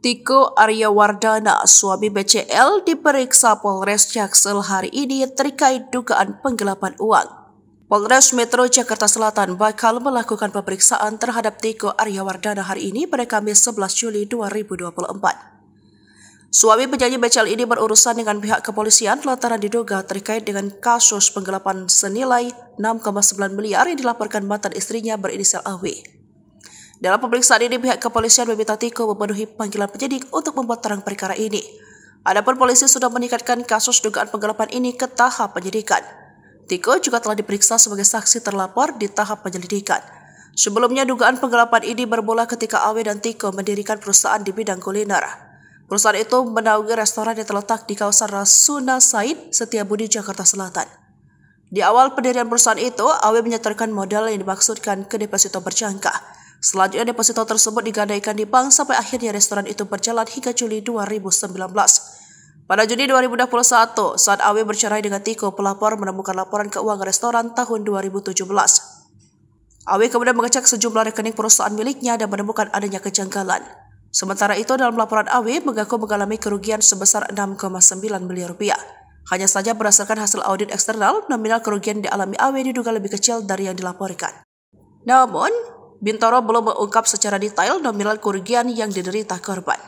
Tiko Aryawardana, suami BCL, diperiksa Polres Jaksel hari ini terkait dugaan penggelapan uang. Polres Metro Jakarta Selatan bakal melakukan pemeriksaan terhadap Tiko Aryawardana hari ini pada Kamis 11 Juli 2024. Suami penyanyi BCL ini berurusan dengan pihak kepolisian lantaran diduga terkait dengan kasus penggelapan senilai 6,9 miliar yang dilaporkan mantan istrinya berinisial AW. Dalam pemeriksaan ini, pihak kepolisian meminta Tiko memenuhi panggilan penyidik untuk membuat terang perkara ini. Adapun polisi sudah meningkatkan kasus dugaan penggelapan ini ke tahap penyidikan. Tiko juga telah diperiksa sebagai saksi terlapor di tahap penyelidikan. Sebelumnya, dugaan penggelapan ini bermula ketika Awe dan Tiko mendirikan perusahaan di bidang kuliner. Perusahaan itu menaungi restoran yang terletak di kawasan Rasuna Said, Setiabudi, Jakarta Selatan. Di awal pendirian perusahaan itu, Awe menyetorkan modal yang dimaksudkan ke deposito berjangka. Selanjutnya, deposito tersebut digadaikan di bank sampai akhirnya restoran itu berjalan hingga Juli 2019. Pada Juni 2021, saat Awe bercerai dengan Tiko, pelapor menemukan laporan keuangan restoran tahun 2017. Awe kemudian mengecek sejumlah rekening perusahaan miliknya dan menemukan adanya kejanggalan. Sementara itu, dalam laporan Awe mengaku mengalami kerugian sebesar 6,9 miliar rupiah. Hanya saja berdasarkan hasil audit eksternal, nominal kerugian dialami Awe diduga lebih kecil dari yang dilaporkan. Namun, Bintoro belum mengungkap secara detail nominal kerugian yang diderita korban.